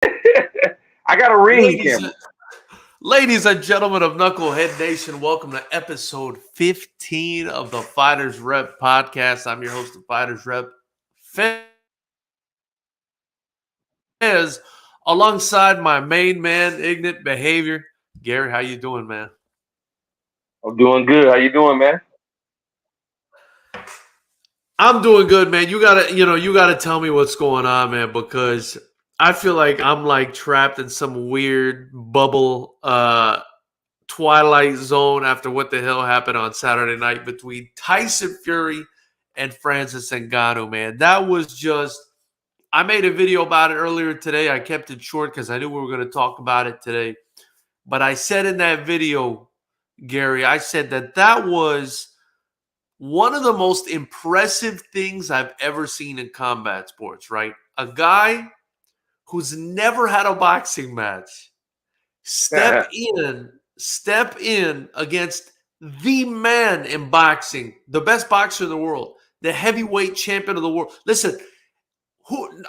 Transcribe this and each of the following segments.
I got a ring Ladies, camera. ladies and gentlemen of Knucklehead Nation, welcome to episode 15 of the Fighters Rep podcast. I'm your host of Fighters Rep, Fez, alongside my main man, Ignat Behavior. Gary, how you doing, man? I'm doing good. How you doing, man? I'm doing good, man. You gotta tell me what's going on, man, because I feel like I'm like trapped in some weird bubble twilight zone after what the hell happened on Saturday night between Tyson Fury and Francis Ngannou, man. That was just I made a video about it earlier today. I kept it short because I knew we were going to talk about it today. But I said in that video, Gary, I said that was one of the most impressive things I've ever seen in combat sports, right? A guy who's never had a boxing match step in against the man in boxing, the best boxer in the world, the heavyweight champion of the world. Listen,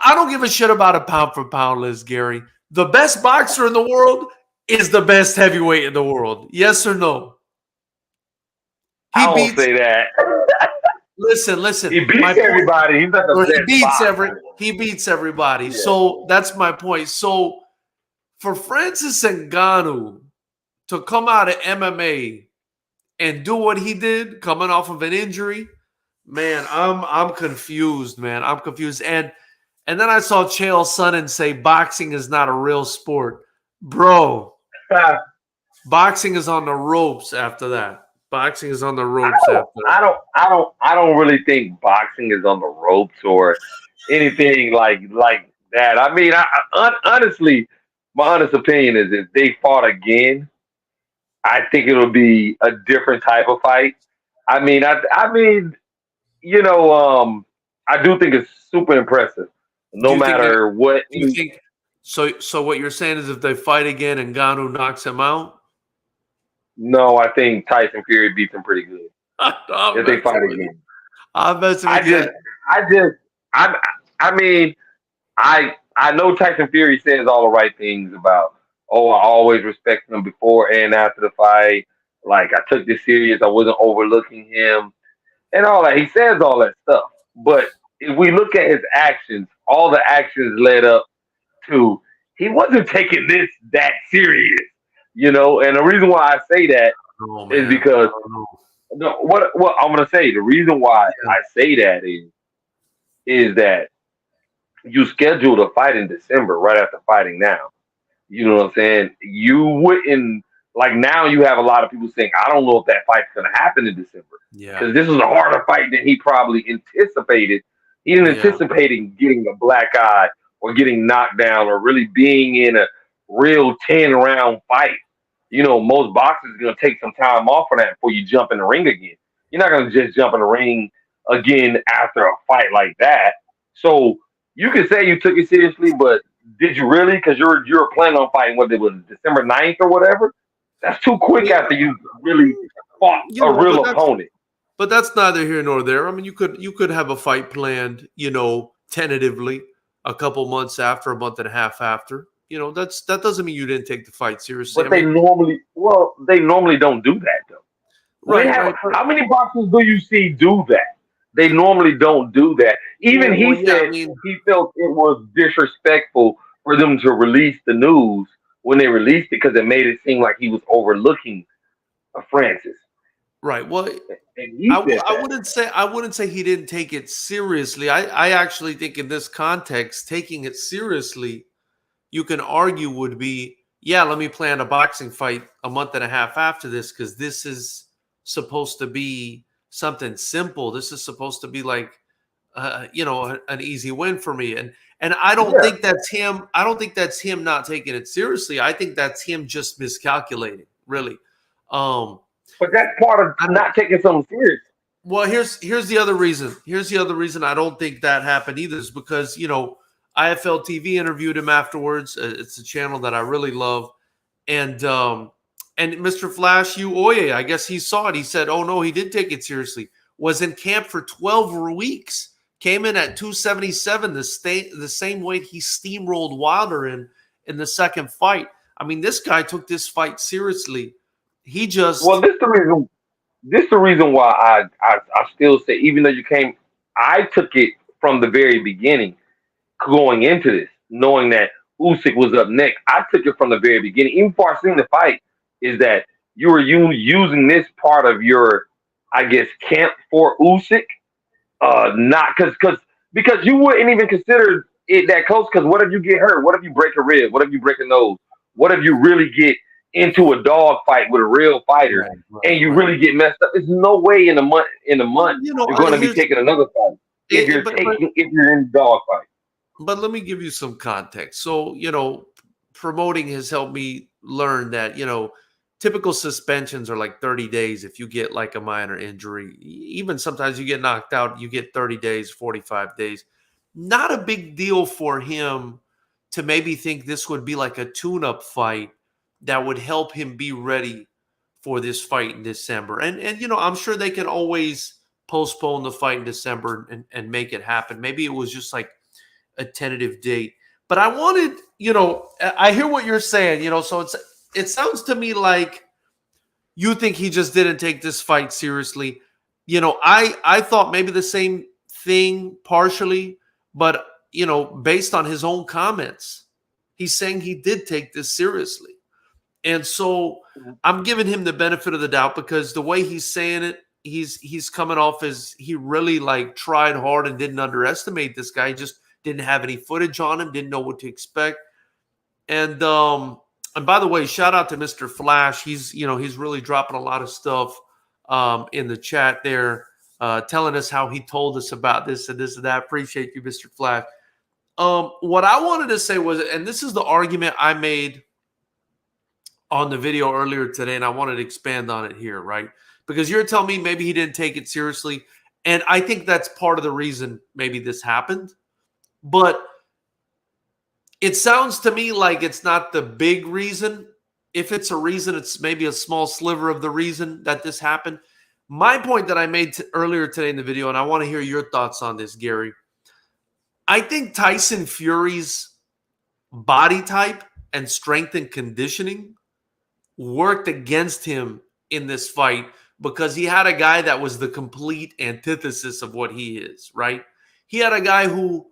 I don't give a shit about a pound for pound list, Gary. The best boxer in the world is the best heavyweight in the world. Yes or no? He I won't beats say that. listen. He beats everybody. He's not the Or best boxer. he beats everybody. Yeah. So that's my point. So for Francis Ngannou to come out of MMA and do what he did, coming off of an injury, man, I'm confused, man. I'm confused. And then I saw Chael Sonnen say boxing is not a real sport. Bro, boxing is on the ropes after that. Boxing is on the ropes after that. I don't really think boxing is on the ropes or anything like that. I mean, honestly, my honest opinion is if they fought again, I think it'll be a different type of fight. I mean, you know, I do think it's super impressive. Do No you think matter what. do you think so what you're saying is if they fight again and Ngannou knocks him out? No, I think Tyson Fury beats him pretty good I'm if they messing fight with you. again. I'm messing I with you. just, I just, I, I mean, I know Tyson Fury says all the right things about, oh, I always respected him before and after the fight. Like I took this serious. I wasn't overlooking him and all that. He says all that stuff. But if we look at his actions, all the actions led up to he wasn't taking this that serious, you know. And the reason why I say that Oh is man. I because don't know. no, what I'm gonna say. The reason why Yeah. I say that is that you scheduled a fight in December right after fighting now. You know what I'm saying? You wouldn't like now. You have a lot of people saying, "I don't know if that fight's gonna happen in December," Yeah. because this was a harder fight than he probably anticipated. He didn't Yeah. anticipate getting a black eye or getting knocked down or really being in a real 10 round fight. You know, most boxers are gonna take some time off for that before you jump in the ring again. You're not gonna just jump in the ring again after a fight like that. So you can say you took it seriously, but did you really? Because you're planning on fighting what it was December 9th or whatever. That's too quick Yeah. after you really fought You a know, real opponent. but that's neither here nor there. I mean, you could have a fight planned, tentatively a couple months after, a month and a half after. That doesn't mean you didn't take the fight seriously. I But they mean, normally, well, they normally don't do that though. When right, have right. how many boxers do you see do that? They normally don't do that. Even Well, he yeah, I said mean, he felt it was disrespectful for them to release the news when they released it because it made it seem like he was overlooking Francis, right. Well, and he said I that. wouldn't say he didn't take it seriously. I actually think in this context, taking it seriously, you can argue would be, yeah, let me plan a boxing fight a month and a half after this because this is supposed to be something simple. This is supposed to be like, an easy win for me. And I don't Yeah, think that's him. I don't think that's him not taking it seriously. I think that's him just miscalculating, really. Um, but that's part of I don't, not taking something serious. well, here's the other reason. Here's the other reason I don't think that happened either is because IFL TV interviewed him afterwards. It's a channel that I really love, and Mr. Flash U Oye, I guess he saw it. He said, "Oh no, he did take it seriously. Was in camp for 12 weeks. Came in at 277, the same weight he steamrolled Wilder in, in the second fight. I mean, this guy took this fight seriously. He just Well, this the reason why I still say, even though you came, I took it from the very beginning going into this, knowing that Usyk was up next. I took it from the very beginning, even before I seen the fight, is that you were using this part of your, I guess, camp for Usyk. Not because you wouldn't even consider it that close. Because what if you get hurt? What if you break a rib? What if you break a nose? What if you really get into a dog fight with a real fighter and you really get messed up? There's no way in a month you're going to be taking another fight if you're in dog fight. But let me give you some context. So, promoting has helped me learn that, typical suspensions are like 30 days if you get like a minor injury. Even sometimes you get knocked out, you get 30 days, 45 days. Not a big deal for him to maybe think this would be like a tune-up fight that would help him be ready for this fight in December. And I'm sure they can always postpone the fight in December and make it happen. Maybe it was just like a tentative date. But I wanted, I hear what you're saying, so it sounds to me like you think he just didn't take this fight seriously. I thought maybe the same thing partially, but, based on his own comments, he's saying he did take this seriously. And so I'm giving him the benefit of the doubt because the way he's saying it, he's coming off as he really like tried hard and didn't underestimate this guy. He just didn't have any footage on him, didn't know what to expect. And by the way, shout out to Mr. Flash. He's really dropping a lot of stuff in the chat there, telling us how he told us about this and this and that. Appreciate you, Mr. Flash. What I wanted to say was, and this is the argument I made on the video earlier today, and I wanted to expand on it here, right? Because you're telling me maybe he didn't take it seriously, and I think that's part of the reason maybe this happened. But it sounds to me like it's not the big reason. If it's a reason, it's maybe a small sliver of the reason that this happened. My point that I made earlier today in the video, and I want to hear your thoughts on this, Gary. I think Tyson Fury's body type and strength and conditioning worked against him in this fight because he had a guy that was the complete antithesis of what he is, right? He had a guy who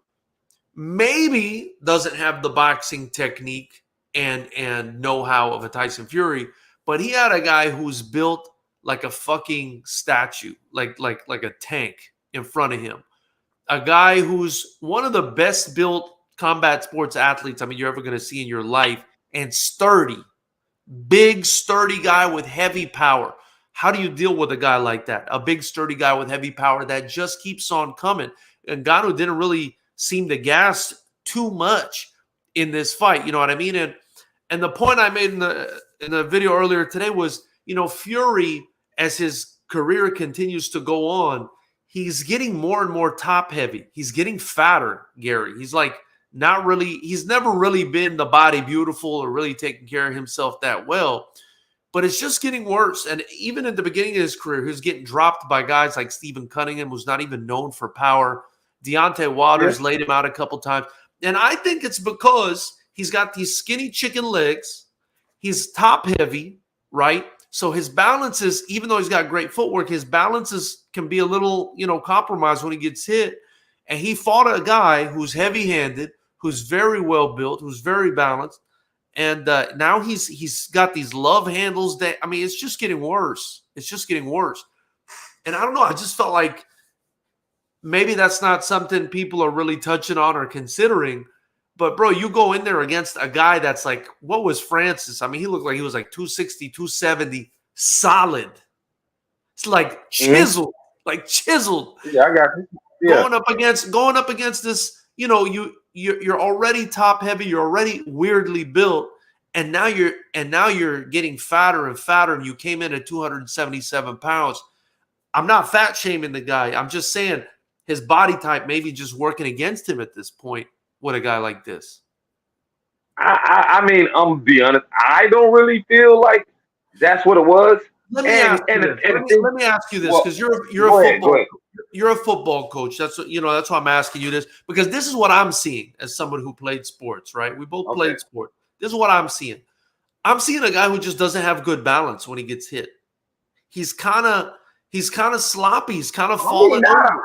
maybe doesn't have the boxing technique and know-how of a Tyson Fury, but he had a guy who's built like a fucking statue, like a tank in front of him. A guy who's one of the best built combat sports athletes you're ever going to see in your life, and sturdy. Big, sturdy guy with heavy power. How do you deal with a guy like that? A big, sturdy guy with heavy power that just keeps on coming. And Ngannou didn't really seem to gas too much in this fight. You know what I mean? And the point I made in the video earlier today was, Fury, as his career continues to go on, he's getting more and more top heavy. He's getting fatter, Gary. He's like he's never really been the body beautiful or really taking care of himself that well. But it's just getting worse. And even at the beginning of his career, he was getting dropped by guys like Stephen Cunningham, who's not even known for power. Deontay Waters laid him out a couple times. And I think it's because he's got these skinny chicken legs. He's top heavy, right? So his balances, even though he's got great footwork, his balances can be a little, compromised when he gets hit. And he fought a guy who's heavy-handed, who's very well built, who's very balanced. And now he's got these love handles that, it's just getting worse. It's just getting worse. And I don't know, I just felt like maybe that's not something people are really touching on or considering. But, bro, you go in there against a guy that's like, what was Francis? He looked like he was like 260, 270, solid. It's like chiseled, Yeah, I got you. Yeah. Going up against this, you're already top heavy, you're already weirdly built, and now you're getting fatter and fatter, and you came in at 277 pounds. I'm not fat shaming the guy. I'm just saying his body type may be just working against him at this point with a guy like this. I'm gonna be honest. I don't really feel like that's what it was. Let me ask you this, because you're a football coach. That's why I'm asking you this, because this is what I'm seeing as someone who played sports, right? We both played sport. This is what I'm seeing. I'm seeing a guy who just doesn't have good balance when he gets hit. He's kind of sloppy. He's kind of falling over.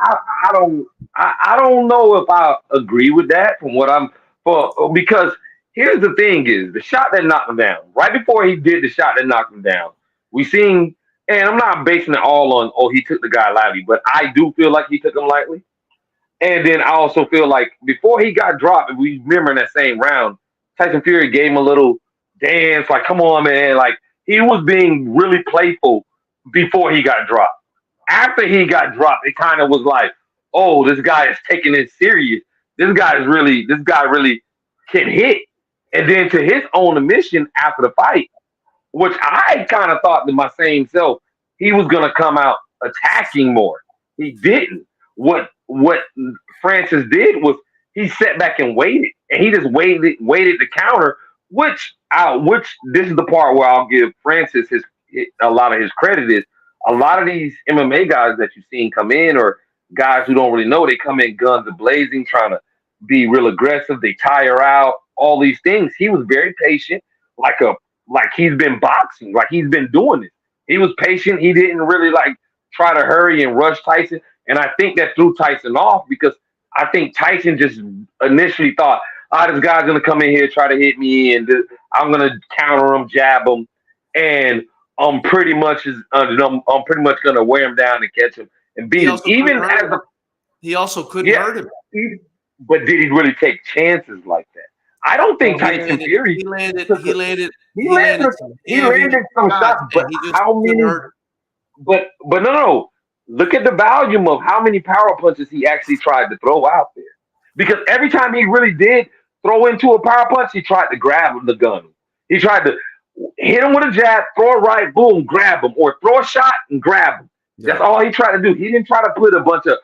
I don't know if I agree with that from what I'm for because here's the thing is the shot that knocked him down right before he did the shot that knocked him down. We seen, and I'm not basing it all on he took the guy lightly, but I do feel like he took him lightly. And then I also feel like before he got dropped, if we remember in that same round, Tyson Fury gave him a little dance, like, come on, man. Like, he was being really playful before he got dropped. After he got dropped, it kind of was like, oh, this guy is taking it serious. This guy really can hit. And then to his own admission after the fight, which I kind of thought to my same self, he was going to come out attacking more. He didn't. What Francis did was he sat back and waited, and he just waited to counter. Which this is the part where I'll give Francis a lot of his credit is a lot of these MMA guys that you've seen come in or guys who don't really know, they come in guns blazing, trying to be real aggressive. They tire out all these things. He was very patient, like he's been boxing, like he's been doing this. He was patient. He didn't really try to hurry and rush Tyson. And I think that threw Tyson off because I think Tyson just initially thought, this guy's going to come in here, try to hit me, and I'm going to counter him, jab him, and I'm pretty much going to wear him down and catch him and beat him. He also couldn't hurt him. But did he really take chances like that? I don't think Tyson Fury. He landed some shots, but how many? But no. Look at the volume of how many power punches he actually tried to throw out there. Because every time he really did throw into a power punch, he tried to grab the gun. He tried to hit him with a jab, throw a right, boom, grab him, or throw a shot and grab him. Yeah. That's all he tried to do. He didn't try to put a bunch of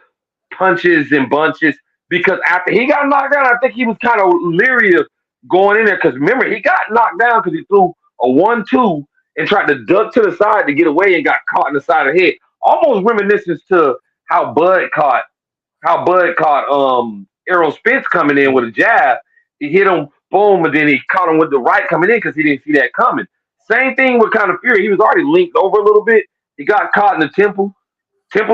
punches and bunches because after he got knocked down, I think he was kind of leery of going in there because remember, he got knocked down because he threw a 1-2 and tried to duck to the side to get away and got caught in the side of the head. Almost reminiscent to how Bud caught Errol Spence coming in with a jab. He hit him, boom, and then he caught him with the right coming in because he didn't see that coming. Same thing with Conor Fury. He was already linked over a little bit. He got caught in the temple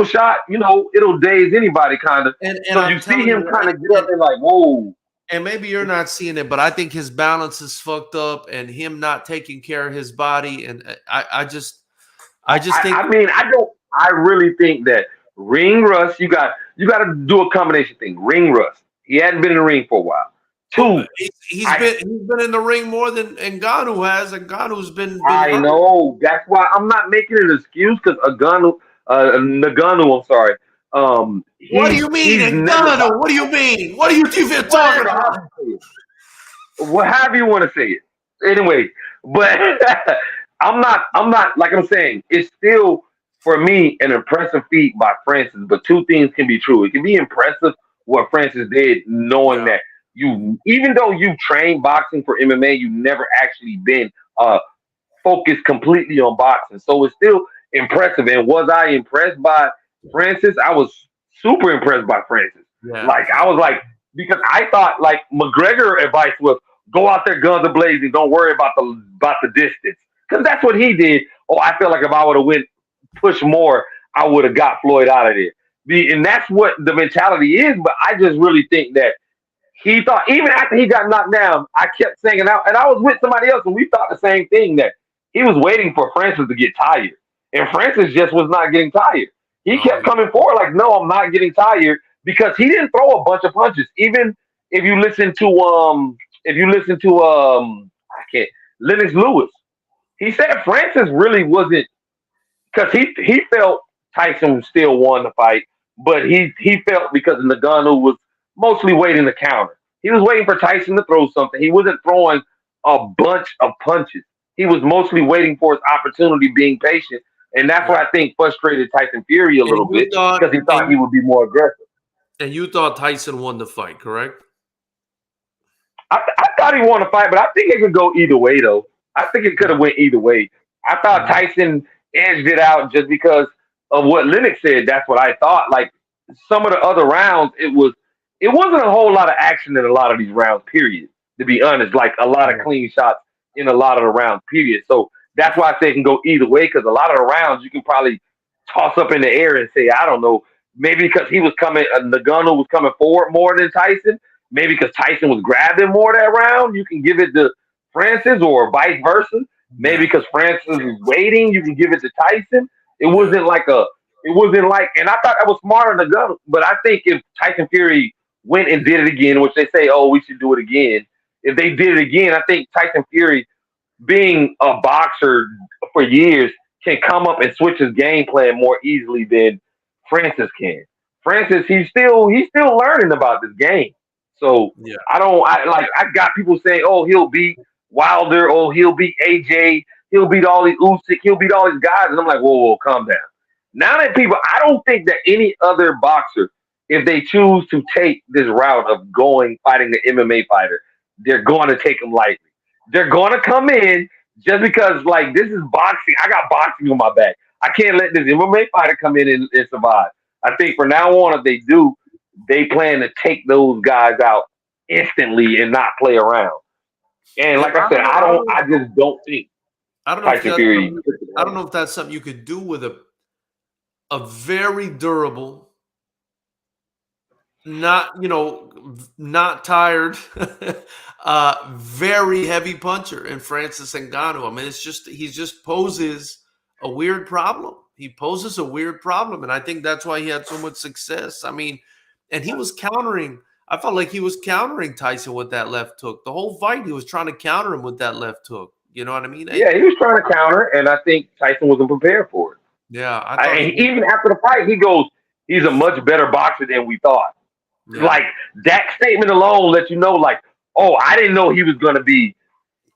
shot. It'll daze anybody kind of. So you see him kind of get up and like, whoa. And maybe you're not seeing it, but I think his balance is fucked up, and him not taking care of his body. And I just think. I really think that ring rust. You got to do a combination thing. Ring rust. He hadn't been in the ring for a while. Two, he's been in the ring more than Ngannou has. Ngannou's been I know. That's why I'm not making an excuse because Ngannou. I'm sorry. What do you mean, Ngannou? What do you mean? What are you even talking about? However you want to say it. Anyway, but I'm not like I'm saying. It's still for me an impressive feat by Francis. But two things can be true. It can be impressive what Francis did, knowing that even though you trained boxing for MMA, you've never actually been focused completely on boxing. So it's still impressive. And was I impressed by Francis? I was super impressed by Francis. Yeah. I was because I thought McGregor advice was go out there guns blazing, don't worry about the distance. Because that's what he did. Oh, I feel like if I would have pushed more, I would have got Floyd out of there. And that's what the mentality is, but I just really think that he thought, even after he got knocked down, I kept saying out, and I was with somebody else, and we thought the same thing, that he was waiting for Francis to get tired. And Francis just was not getting tired. He kept coming forward no, I'm not getting tired, because he didn't throw a bunch of punches. Even if you listen to Lennox Lewis, he said Francis really wasn't, because he felt Tyson still won the fight, but he felt because Ngannou was mostly waiting to counter. He was waiting for Tyson to throw something. He wasn't throwing a bunch of punches. He was mostly waiting for his opportunity, being patient. And that's what I think frustrated Tyson Fury a little bit, because he thought he would be more aggressive. And you thought Tyson won the fight, correct? I thought he won the fight, but I think it could go either way, though. I think it could have went either way. I thought Tyson edged it out just because of what Lennox said. That's what I thought. Some of the other rounds, it wasn't a whole lot of action in a lot of these rounds, period. to be honest. Like a lot of clean shots in a lot of the rounds, period. So that's why I say it can go either way because a lot of the rounds you can probably toss up in the air and say, I don't know, maybe because he was coming, Ngannou was coming forward more than Tyson. Maybe because Tyson was grabbing more that round, you can give it to Francis or vice versa. Maybe Yeah, because Francis was waiting, you can give it to Tyson. It yeah, wasn't like a, it wasn't like, and I thought that was smarter than Ngannou. But I think if Tyson Fury went and did it again, which they say, oh, we should do it again. If they did it again, I think Tyson Fury, being a boxer for years, can come up and switch his game plan more easily than Francis can. Francis, he's still learning about this game. So yeah. I got people saying, oh, he'll beat Wilder, oh, he'll beat AJ, he'll beat all these Usyk, he'll beat all these guys, and I'm like, whoa, calm down. Now that people, I don't think that any other boxer, if they choose to take this route of going fighting the MMA fighter, they're going to take them lightly. They're going to come in just because, like, this is boxing. I got boxing on my back. I can't let this MMA fighter come in and survive. I think from now on, if they do, they plan to take those guys out instantly and not play around. And Yeah, like I said, I just don't think I don't know if Tyson that's Fury. something, I don't know if that's something you could do with a very durable, not not tired, very heavy puncher in Francis Ngannou. I mean, it's just he just poses a weird problem. He poses a weird problem, and I think that's why he had so much success. I mean, and he was countering. I felt like he was countering Tyson with that left hook. The whole fight, he was trying to counter him with that left hook. You know what I mean? Yeah, he was trying to counter, and I think Tyson wasn't prepared for it. Yeah, I thought he And did. even after the fight, he goes, "He's a much better boxer than we thought." Yeah, Like that statement alone lets you know, like, oh, I didn't know he was gonna be.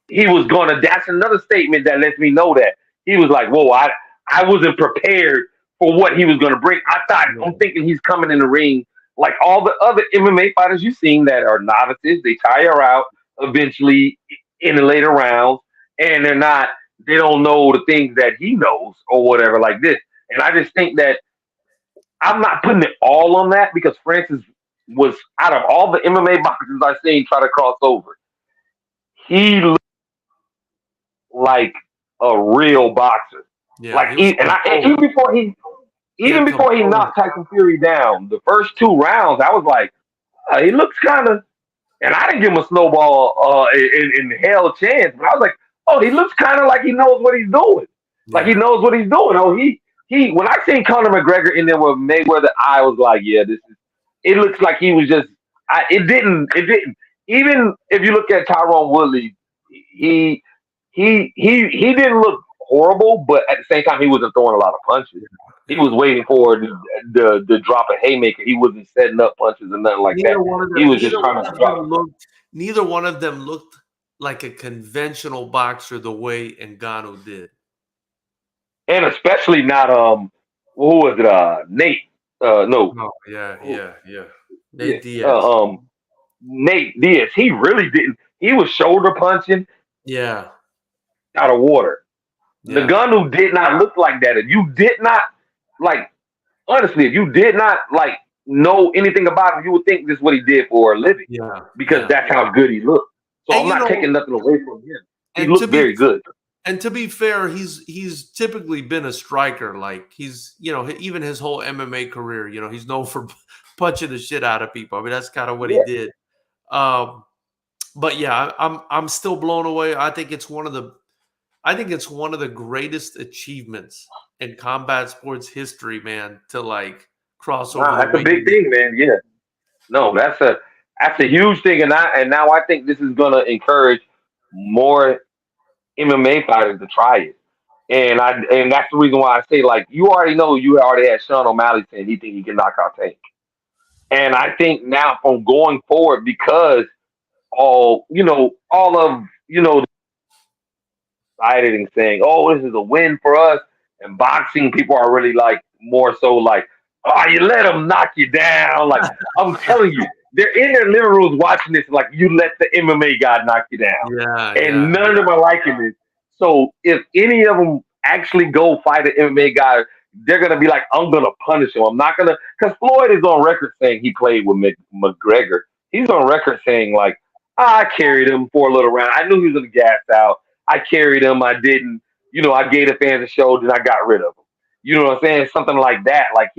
He was gonna. That's another statement that lets me know that he was like, whoa, I wasn't prepared for what he was gonna bring. I'm yeah, thinking he's coming in the ring like all the other MMA fighters you've seen that are novices. They tire out eventually in the later rounds, and they don't know the things that he knows or whatever like this. And I just think that I'm not putting it all on that because Francis was out of all the MMA boxers I've seen try to cross over. He looked like a real boxer. yeah. Like He was and composed. He even had before he composed. knocked Tyson Fury down, the first two rounds, I was like, he looks kind of. And I didn't give him a snowball in hell chance, but I was like, oh, he looks kind of like he knows what he's doing. Like he Yeah, knows what he's doing. Oh, he. When I seen Conor McGregor in there with Mayweather, I was like, yeah, this is. It looks like he was just. It didn't. Even if you look at Tyrone Woodley, he he didn't look horrible, but at the same time, he wasn't throwing a lot of punches. He yeah. was waiting for the drop a haymaker. He wasn't setting up punches or nothing like that. Neither one of He them. was just Neither trying one to of them drop. looked. Neither one of them looked like a conventional boxer the way Ngannou did. And especially not who was it? Nate. No, Oh yeah, who- yeah, yeah. yeah, Nate Diaz. Nate Diaz. He really didn't. He was shoulder punching Yeah, out of water. yeah, Nagano did not look like that. If you did not like, honestly, if you did not like know anything about him, you would think this is what he did for a living yeah, because yeah. that's how good he looked. So And I'm not taking nothing away from him. He and to looked be very good. and to be fair, he's typically been a striker. Like he's even his whole MMA career, he's known for punching the shit out of people. I mean, that's kind of what he Yeah. did. Um, but yeah, I'm still blown away. I think it's one of the greatest achievements in combat sports history, man, to like cross over Nah, the that's a weight big limit. thing, man. Yeah. No, that's a huge thing, and now I think this is gonna encourage more MMA fighters to try it. And that's the reason why I say like you already had Sean O'Malley saying he think he can knock out Tank. And I think now from going forward because all of excited and saying, "Oh, this is a win for us." And boxing people are really like more so like, "Oh, you let them knock you down." Like I'm telling you, they're in their living rooms watching this. Like you let the MMA guy knock you down, Yeah, and yeah, none of them are liking this. So if any of them actually go fight an MMA guy, they're gonna be like, "I'm gonna punish him. I'm not gonna." Because Floyd is on record saying he played with McGregor. He's on record saying like, I carried him for a little round. I knew he was gonna gas out. I carried him. I didn't, I gave the fans a show, then I got rid of him. You know what I'm saying? Something like that. Like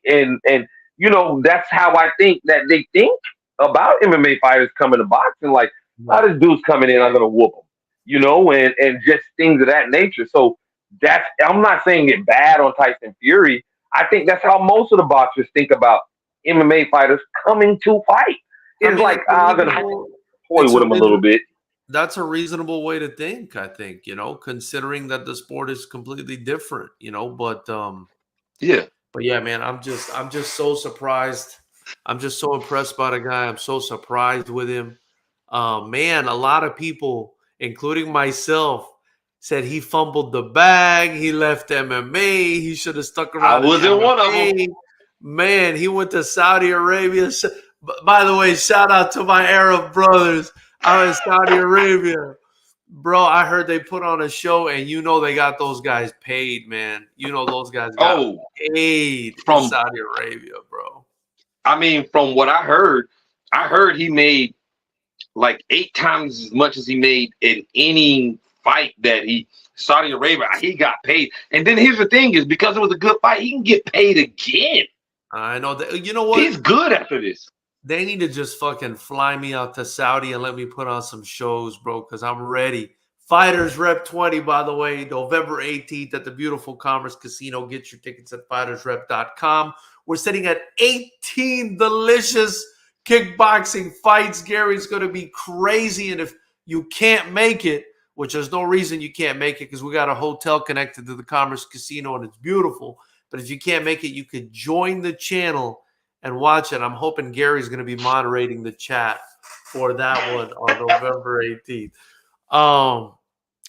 and that's how I think that they think about MMA fighters coming to boxing. Like, Right. this dude's coming in, I'm gonna whoop him. And just things of that nature. So I'm not saying it bad on Tyson Fury. I think that's how most of the boxers think about MMA fighters coming to fight. I It's mean, like, it's a I'm gonna reasonable. toy It's with a him a little reason. bit. That's a reasonable way to think. I think considering that the sport is completely different. Yeah. But yeah, man, I'm just so surprised. I'm just so impressed by the guy. I'm so surprised with him. Man, a lot of people, including myself, said he fumbled the bag. He left MMA. He should have stuck I around in wasn't one of them. MMA. Man, he went to Saudi Arabia. By the way, shout out to my Arab brothers out in Saudi Arabia. Bro, I heard they put on a show, and they got those guys paid, man. Those guys got Oh, paid in from Saudi Arabia, bro. from what I heard he made like 8 times as much as he made in any fight that Saudi Arabia. He got paid, and then here's the thing: is because it was a good fight, he can get paid again. I know that. You know what? He's good after this. They need to just fucking fly me out to Saudi and let me put on some shows, bro, because I'm ready. Fightersrep 20, by the way, November 18th at the beautiful Commerce Casino. Get your tickets at fightersrep.com. We're sitting at 18 delicious kickboxing fights. Gary's going to be crazy. And if you can't make it, which there's no reason you can't make it because we got a hotel connected to the Commerce Casino and it's beautiful. But if you can't make it, you could join the channel and watch it. I'm hoping Gary's going to be moderating the chat for that one on November 18th.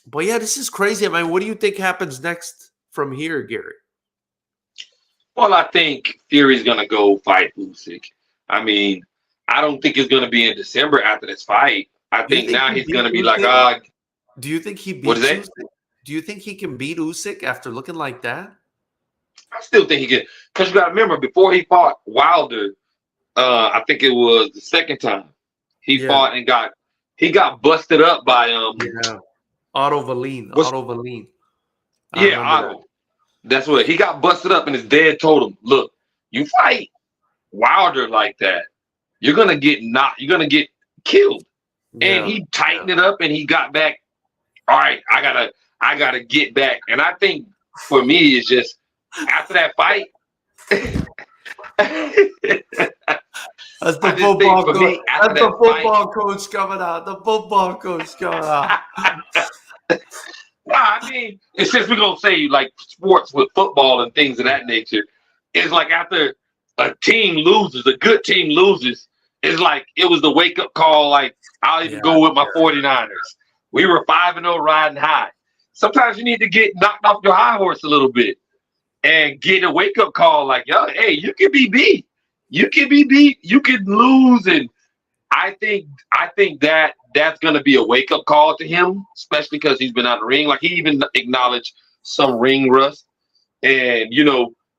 But yeah, this is crazy. I mean, what do you think happens next from here, Gary? Well, I think Fury's gonna go fight Usyk. I mean, I don't think it's gonna be in December after this fight. I Do you think think now he he's gonna beats be like, Usyk? Do you think he what is beats that? Usyk? Do you think he can beat Usyk after looking like that? I still think he can, because you got to remember before he fought Wilder, I think it was the second time he Yeah. fought and he got busted up by Yeah. Otto Valine. what's Otto Valine. I yeah, remember Otto. That's what he got busted up, and his dad told him, "Look, you fight Wilder like that, you're gonna get you're gonna get killed." that. And Yeah. he tightened it up, and he got back. All right, I gotta get back. And I think for me, it's just after that fight. That's the I just think football for coach. me, after That's the that fight, football coach coming out. The football coach coming out. no, I mean, it's just we're gonna say like sports with football and things of that nature. It's like after a team loses, a good team loses, it's like it was the wake up call. Like I'll even go with my 49ers. We were 5-0 riding high. Sometimes you need to get knocked off your high horse a little bit and get a wake up call. Like, yo, hey, you can be beat. You can be beat. You can lose, and I think that's going to be a wake up call to him, especially because he's been out of the ring. Like he even acknowledged some ring rust, and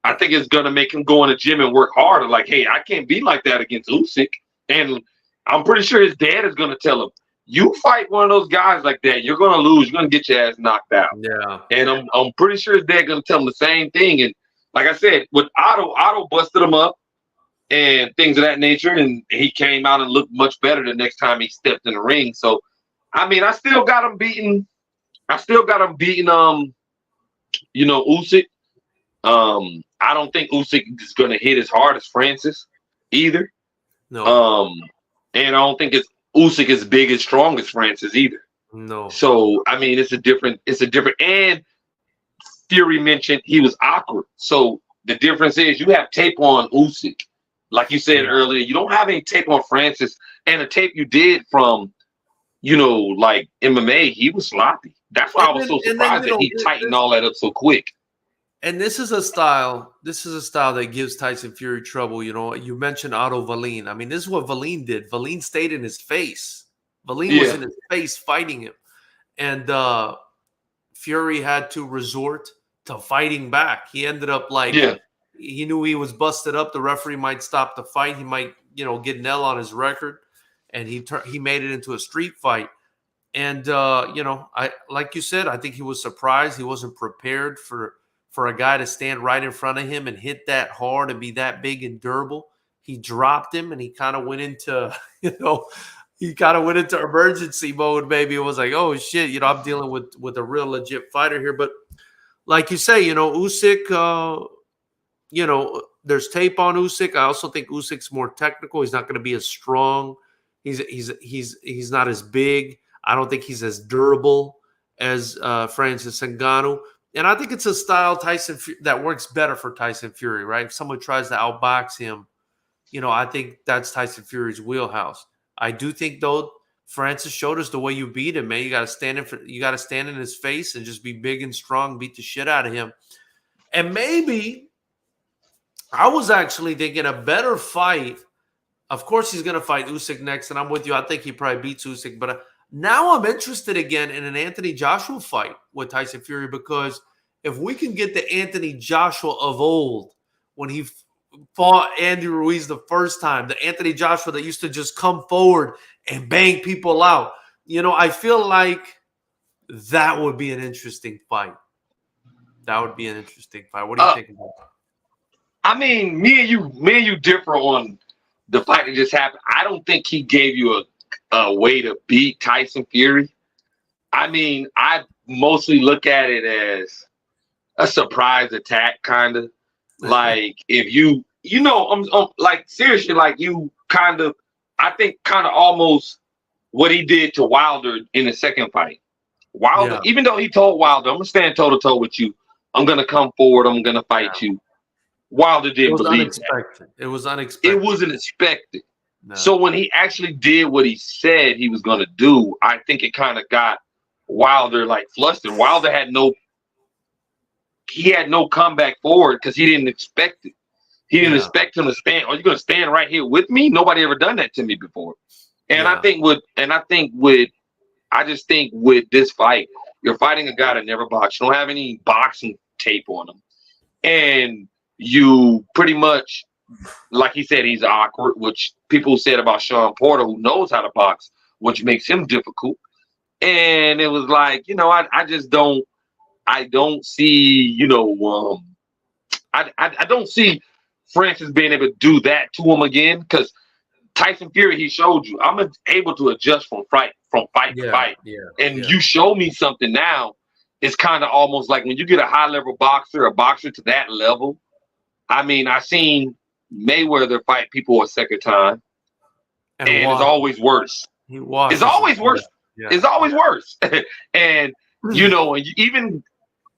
I think it's going to make him go in the gym and work harder. Like, hey, I can't be like that against Usyk, and I'm pretty sure his dad is going to tell him, you fight one of those guys like that, you're going to lose. You're going to get your ass knocked out. Yeah, and I'm pretty sure his dad going to tell him the same thing. And like I said, with Otto busted him up and things of that nature, and he came out and looked much better the next time he stepped in the ring. So, I mean, I still got him beating. Usyk. I don't think Usyk is going to hit as hard as Francis either. no, And I don't think Usyk is big as strong as Francis either. no. So, I mean, it's a different. And Fury mentioned he was awkward. So the difference is you have tape on Usyk. Like you said earlier, you don't have any tape on Francis, and the tape you did from, like MMA, he was sloppy. That's why I was so surprised that he tightened all that up so quick. And this is a style. This is a style that gives Tyson Fury trouble. You mentioned Otto Valine. I mean, this is what Valine did. Valine stayed in his face. Valine was in his face fighting him, and Fury had to resort to fighting back. He ended up he knew he was busted up. The referee might stop the fight. He might, get an L on his record. and he made it into a street fight. And I like you said, I think he was surprised. He wasn't prepared for a guy to stand right in front of him and hit that hard and be that big and durable. He dropped him, and he kind of went into emergency mode. Maybe it was like, oh shit, I'm dealing with a real legit fighter here. But like you say, Usyk, there's tape on Usyk. I also think Usyk's more technical. He's not going to be as strong. He's not as big. I don't think he's as durable as Francis Ngannou. And I think it's a style that works better for Tyson Fury, right? If someone tries to outbox him, I think that's Tyson Fury's wheelhouse. I do think, though, Francis showed us the way you beat him, man. You got to stand in his face and just be big and strong, beat the shit out of him. And maybe I was actually thinking a better fight. Of course, he's going to fight Usyk next, and I'm with you. I think he probably beats Usyk, but now I'm interested again in an Anthony Joshua fight with Tyson Fury, because if we can get the Anthony Joshua of old, when he fought Andy Ruiz the first time, the Anthony Joshua that used to just come forward and bang people out, I feel like that would be an interesting fight. That would be an interesting fight. What do you think about that? I mean, me and you differ on the fight that just happened. I don't think he gave you a way to beat Tyson Fury. I mean, I mostly look at it as a surprise attack, kind of. Like, if like, seriously, like, you kind of, I think kind of almost what he did to Wilder in the second fight. Wilder, even though he told Wilder, I'm going to stand toe-to-toe with you. I'm going to come forward. I'm going to fight you. Wilder didn't believe that. It was unexpected. It wasn't expected. No. So when he actually did what he said he was going to do, I think it kind of got Wilder like flustered. Wilder had no comeback forward because he didn't expect it. He didn't expect him to stand. Are you going to stand right here with me? Nobody ever done that to me before. And I just think with this fight, you're fighting a guy that never boxed. You don't have any boxing tape on him, and you pretty much, like he said, he's awkward, which people said about Sean Porter, who knows how to box, which makes him difficult. And it was like, I don't see, I don't see Francis being able to do that to him again, because Tyson Fury, he showed you, I'm able to adjust from fight to fight. You show me something now. It's kind of almost like when you get a high-level boxer, a boxer to that level. I mean, I've seen Mayweather fight people a second time, and it's always worse. It's always worse. Yeah. It's always worse. And, even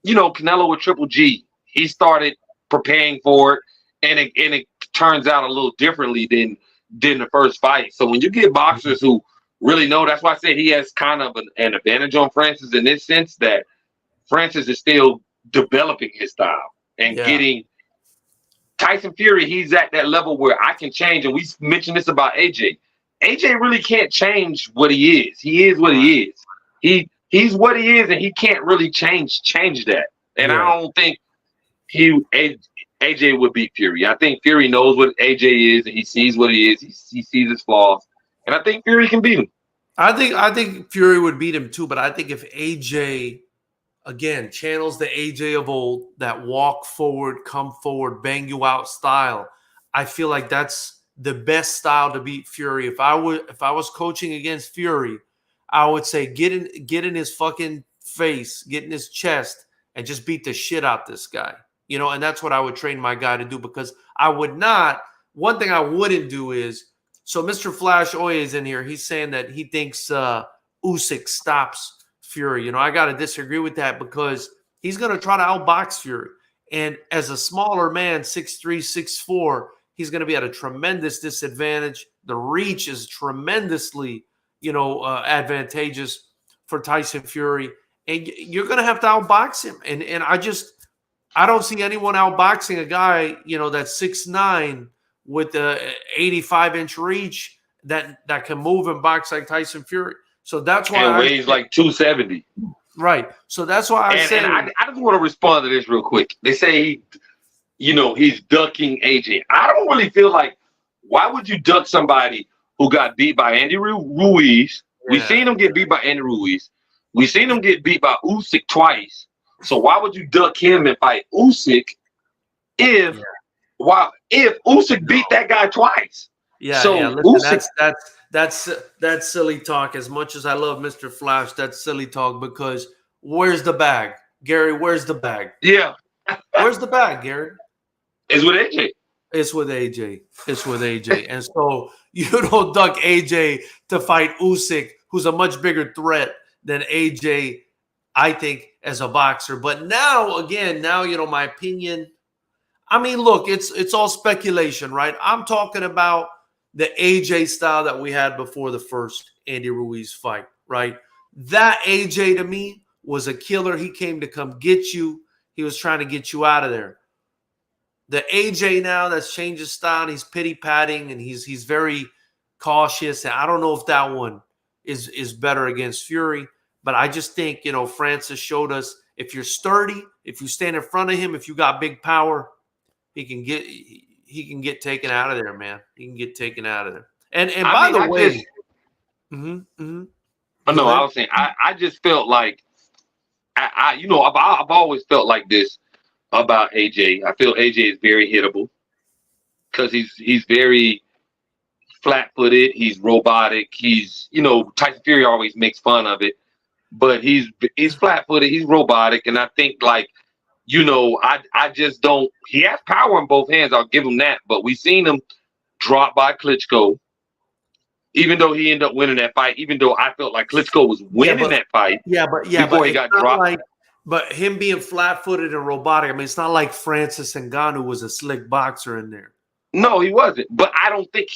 Canelo with Triple G, he started preparing for it, and it turns out a little differently than the first fight. So when you get boxers who really know, that's why I say he has kind of an advantage on Francis in this sense, that Francis is still developing his style and getting Tyson Fury. He's at that level where I can change. And we mentioned this about AJ. AJ really can't change what he is. He is what he is. He's what he is, and he can't really change that. And I don't think AJ would beat Fury. I think Fury knows what AJ is, and he sees what he is. He sees his flaws, and I think Fury can beat him. I think Fury would beat him too, but I think if AJ again channels the AJ of old, that walk forward, come forward, bang you out style, I feel like that's the best style to beat Fury. If I was coaching against Fury, I would say get in his fucking face, get in his chest, and just beat the shit out this guy. And that's what I would train my guy to do, because I would not. One thing I wouldn't do is, so Mr. Flash Oye is in here. He's saying that he thinks Usyk stops Fury. I got to disagree with that, because he's going to try to outbox Fury. And as a smaller man, 6'3", 6'4", he's going to be at a tremendous disadvantage. The reach is tremendously, advantageous for Tyson Fury. And you're going to have to outbox him. And I don't see anyone outboxing a guy, that's 6'9", with the 85-inch reach that can move and box like Tyson Fury. So that's why and weighs like 270. Right. So that's why I say. I just want to respond to this real quick. They say, he's ducking AJ. I don't really feel like, why would you duck somebody who got beat by Andy Ruiz. We Yeah. seen him get beat by Andy Ruiz. We seen him get beat by Usyk twice. So why would you duck him and fight Usyk if if Usyk beat that guy twice? Yeah, So yeah. Listen, Usyk, that's silly talk. As much as I love Mr. Flash, that's silly talk because where's the bag, Gary? Where's the bag? yeah, Where's the bag, Gary? is with AJ. It's with AJ. It's with AJ. And so you don't duck AJ to fight Usyk, who's a much bigger threat than AJ, I think, as a boxer. But now, again, my opinion. I mean, look, it's all speculation, right? I'm talking about the AJ style that we had before the first Andy Ruiz fight, right? That AJ to me was a killer. He came to come get you. He was trying to get you out of there. The AJ now that's changed his style, and he's pity patting and he's very cautious. And I don't know if that one is better against Fury, but I just think Francis showed us if you're sturdy, if you stand in front of him, if you got big power, he can get taken out of there, man. He can get taken out of there. And by the way, I was saying I just felt like I've always felt like this about AJ. I feel AJ is very hittable because he's very flat-footed. He's robotic. He's Tyson Fury always makes fun of it, but he's flat-footed. He's robotic, and I think I just don't. He has power in both hands. I'll give him that. But we seen him drop by Klitschko, even though he ended up winning that fight. Even though I felt like Klitschko was winning that fight. Before he got dropped. But him being flat-footed and robotic, I mean, it's not like Francis Ngannou was a slick boxer in there. No, he wasn't. But I don't think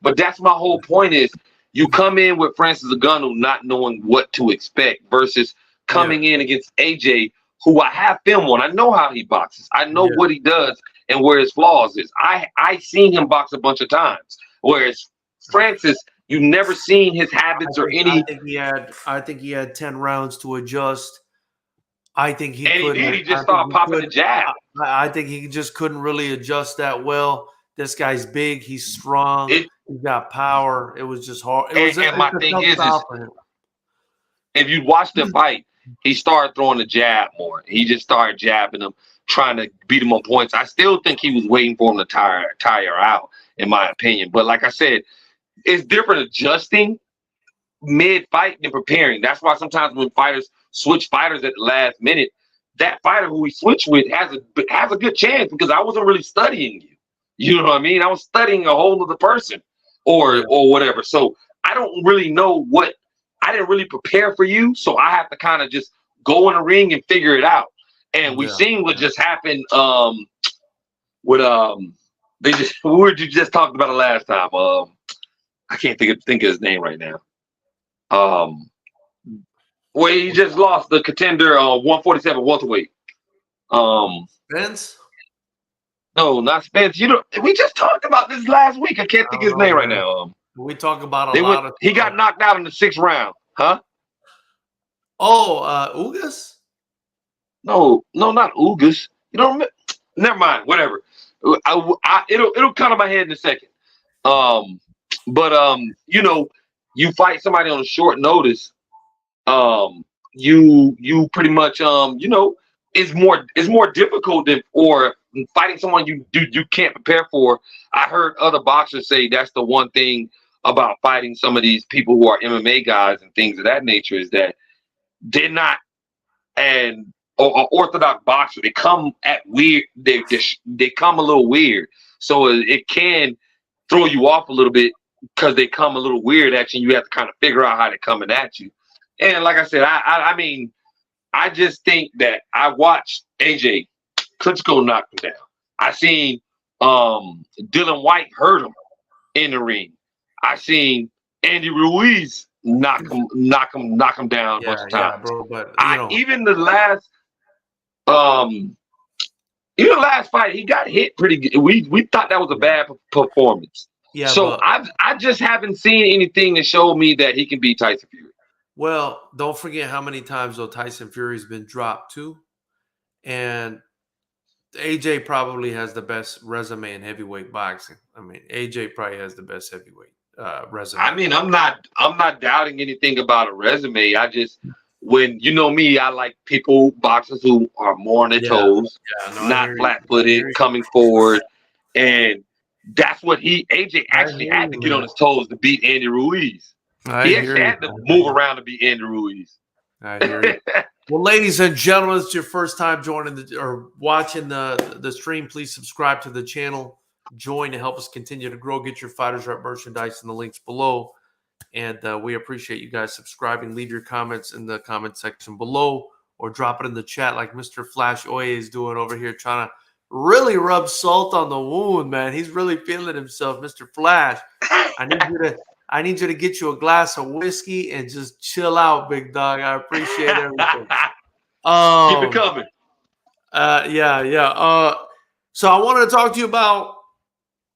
but that's my whole point is you come in with Francis Ngannou not knowing what to expect versus coming in against AJ, who I have film on. I know how he boxes. I know what he does and where his flaws is. I seen him box a bunch of times. Whereas Francis, you've never seen his habits or any. I think he had 10 rounds to adjust. I think he couldn't. He just started popping the jab. I think he just couldn't really adjust that well. This guy's big. He's strong. He's got power. It was just hard. My thing is if you watch the fight, he started throwing the jab more. He just started jabbing him, trying to beat him on points. I still think he was waiting for him to tire out, in my opinion. But like I said, it's different adjusting mid-fight than preparing. That's why sometimes when fighters switch fighters at the last minute, that fighter who we switch with has a good chance because I wasn't really studying you. You know what I mean? I was studying a whole other person or whatever. So I don't really know I didn't really prepare for you. So I have to kind of just go in the ring and figure it out. And we've seen what just happened with we just talked about it last time. I can't think of his name right now. Well, he just lost the contender 147 welterweight. Spence? No, not Spence. We just talked about this last week. I can't think of his name right now. We talk about a lot of. He got knocked out in the 6th round, huh? Oh, Ugas? No, not Ugas. You don't remember? Never mind. Whatever. It'll come to my head in a second. You fight somebody on a short notice. You pretty much it's more difficult than or fighting someone you can't prepare for. I heard other boxers say that's the one thing about fighting some of these people who are MMA guys and things of that nature is that they're not an orthodox boxer. They come at weird. They come a little weird, so it can throw you off a little bit because they come a little weird at you. You have to kind of figure out how they're coming at you. And like I said, I mean, I just think that I watched AJ Klitschko knock him down. I seen Dylan White hurt him in the ring. I seen Andy Ruiz knock him down a bunch of times. Yeah, bro, but even the last fight, he got hit pretty good. We thought that was a bad performance. Yeah. So I just haven't seen anything that showed me that he can beat Tyson Fury. Well, don't forget how many times Tyson Fury's been dropped too, and AJ probably has the best resume in heavyweight boxing. I mean, AJ probably has the best heavyweight. resume. I mean, I'm not doubting anything about a resume. I just, when you know me, I like boxers who are more on their toes, not flat-footed, coming forward, and that's what AJ actually had to get on his toes to beat Andy Ruiz. He actually had to move around to beat Andy Ruiz. I hear you. Well, ladies and gentlemen, it's your first time joining or watching the stream. Please subscribe to the channel. Join to help us continue to grow. Get your Fighters Rep merchandise in the links below. And we appreciate you guys subscribing. Leave your comments in the comment section below or drop it in the chat like Mr. Flash Oye is doing over here, trying to really rub salt on the wound, man. He's really feeling himself, Mr. Flash. I need you to get you a glass of whiskey and just chill out, big dog. I appreciate everything. Keep it coming. So I wanted to talk to you about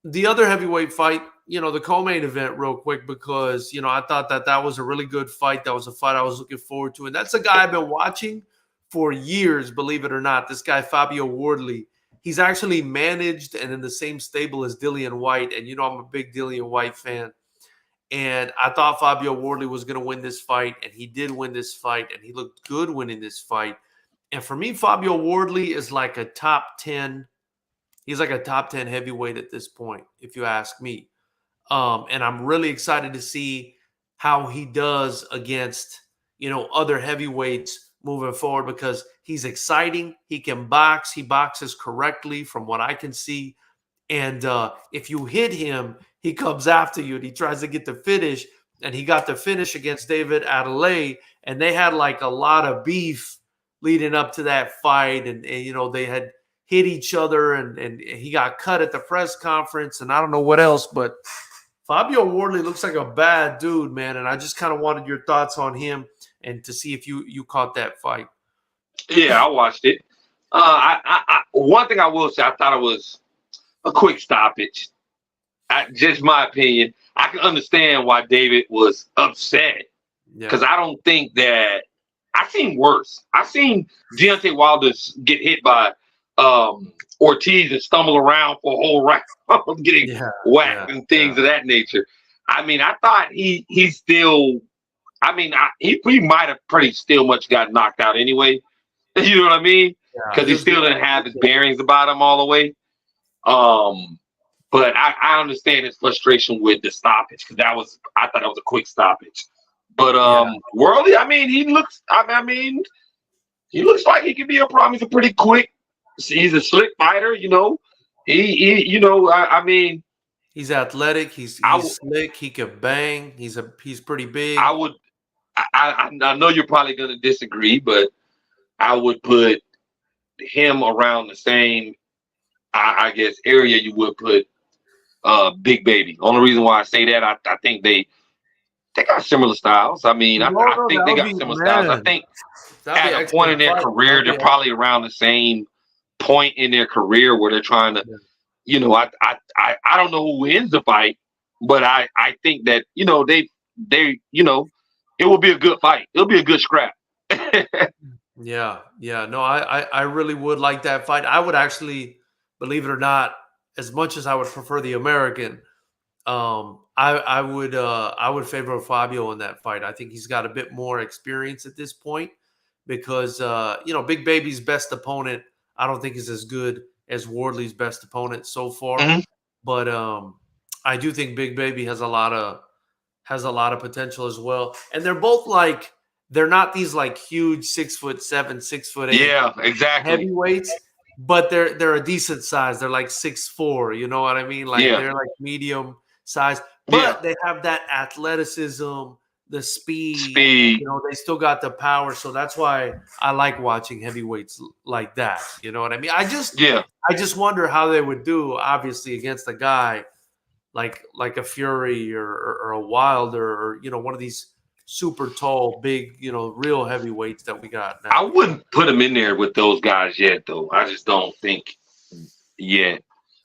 the other heavyweight fight, the co-main event real quick, because, I thought that was a really good fight. That was a fight I was looking forward to. And that's a guy I've been watching for years, believe it or not. This guy, Fabio Wardley, he's actually managed and in the same stable as Dillian White. And, I'm a big Dillian White fan. And I thought Fabio Wardley was going to win this fight, and he did win this fight, and he looked good winning this fight. And for me, Fabio Wardley is like a top 10. He's like a top 10 heavyweight at this point, if you ask me. And I'm really excited to see how he does against, other heavyweights moving forward, because he's exciting. He can box. He boxes correctly from what I can see. And if you hit him, he comes after you and he tries to get the finish. And he got the finish against David Adeleye. And they had like a lot of beef leading up to that fight. And they had hit each other, and he got cut at the press conference. And I don't know what else, but Fabio Wardley looks like a bad dude, man. And I just kind of wanted your thoughts on him and to see if you caught that fight. Yeah, I watched it. One thing I will say, I thought it was a quick stoppage. Just my opinion. I can understand why David was upset, because I don't think that I've seen worse. I've seen Deontay Wilder get hit by Ortiz and stumble around for a whole round, getting whacked and things of that nature. I mean, I thought he still. I mean, he might have pretty still much got knocked out anyway. You know what I mean? Because he still didn't have his bearings about him all the way. But I understand his frustration with the stoppage, because I thought that was a quick stoppage. But Worley, I mean, he looks like he could be a problem. He's a pretty quick. He's a slick fighter, I mean, he's athletic. He's slick. He can bang. He's pretty big. I know you're probably going to disagree, but I would put him around the same, I guess, area you would put Big Baby. Only reason why I say that, I think they got similar styles. I mean, I think they got similar styles. I think at a point in their career, they're probably around the same point in their career where they're trying to, I don't know who wins the fight, but I think that, they it will be a good fight. It'll be a good scrap. Yeah. No, I really would like that fight. I would actually, believe it or not, as much as I would prefer the American, I would favor Fabio in that fight. I think he's got a bit more experience at this point, because Big Baby's best opponent, I don't think is as good as Wardley's best opponent so far. Mm-hmm. But I do think Big Baby has a lot of potential as well. And they're both like, they're not these like huge 6'7", 6'8" heavyweights, but they're a decent size. They're like 6'4", you know what I mean? Like they're like medium size, but they have that athleticism, the speed. They still got the power. So that's why I like watching heavyweights like that. You know what I mean? I just wonder how they would do, obviously, against a guy like a Fury or a Wilder, or one of these super tall, big, real heavyweights that we got now. I wouldn't put him in there with those guys yet, though. I just don't think yet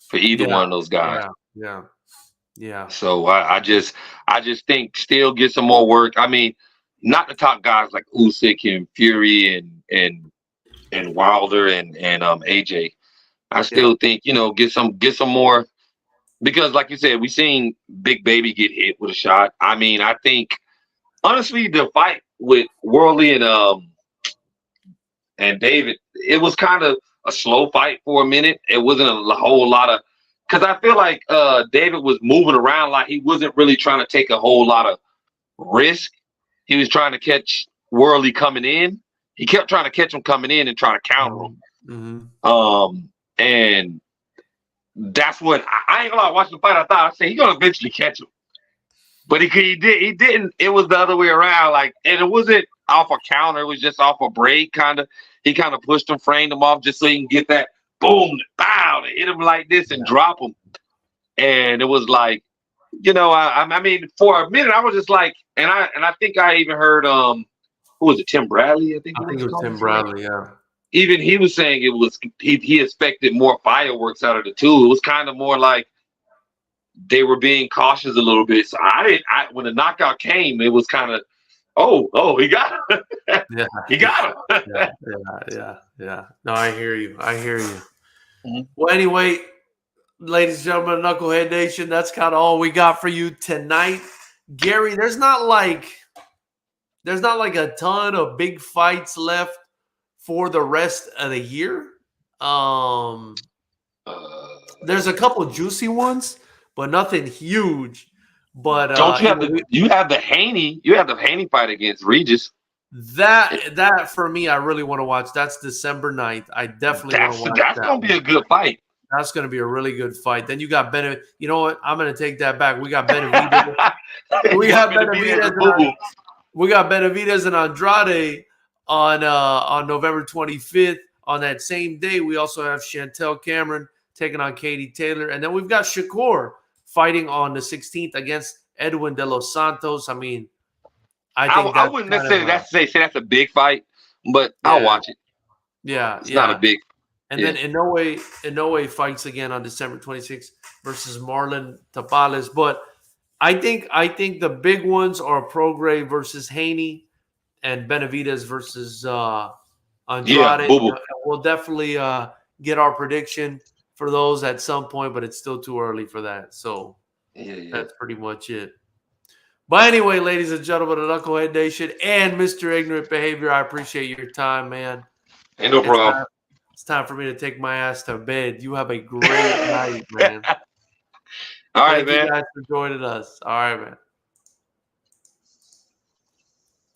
for either one of those guys. Yeah. So I just think still get some more work. I mean, not the top guys like Usyk and Fury and Wilder and AJ. I still think get some more because, like you said, we seen Big Baby get hit with a shot. I mean, I think honestly, the fight with Worley and David, it was kind of a slow fight for a minute. It wasn't a whole lot of, because I feel like David was moving around like he wasn't really trying to take a whole lot of risk. He was trying to catch Worley coming in. He kept trying to catch him coming in and trying to counter him. And that's what I ain't gonna lie. Watching the fight, I thought I said he's gonna eventually catch him, but he didn't. It was the other way around. Like, and it wasn't off a counter. It was just off a break. He kind of pushed him, framed him off just so he can get that boom, bow, to hit him like this and drop him. And it was like, I mean, for a minute I was just like, and I think I even heard who was it, Tim Bradley? I think it was Tim Bradley. Yeah. Even he was saying it was he expected more fireworks out of the two. It was kind of more like they were being cautious a little bit. So when the knockout came, it was kind of, oh, he got him. Yeah, he got him. yeah. No, I hear you. Mm-hmm. Well, anyway, ladies and gentlemen, Knucklehead Nation, that's kind of all we got for you tonight. Gary, there's not like a ton of big fights left for the rest of the year. There's a couple juicy ones, but nothing huge. But don't you have the Haney fight against Regis? That for me, I really want to watch. That's December 9th. I definitely want to watch that. That's gonna be a good fight. That's gonna be a really good fight. Then you got Benavidez. You know what? I'm gonna take that back. We got Benavidez. we got Benavidez and Andrade on November 25th. On that same day, we also have Chantel Cameron taking on Katie Taylor. And then we've got Shakur fighting on the 16th against Edwin De Los Santos. I mean, I wouldn't necessarily say that's a big fight, but I'll watch it. Yeah. It's not a big. And then in no way fights again on December 26th versus Marlon Tapales. But I think the big ones are Prograis versus Haney and Benavidez versus Andrade. Yeah, we'll definitely get our prediction for those at some point, but it's still too early for that. So that's pretty much it. But anyway, ladies and gentlemen of the Knucklehead Nation and Mr. Ignorant Behavior, I appreciate your time, man. Ain't no problem. It's time for me to take my ass to bed. You have a great night, man. All right, man. Thank you guys for joining us. All right, man.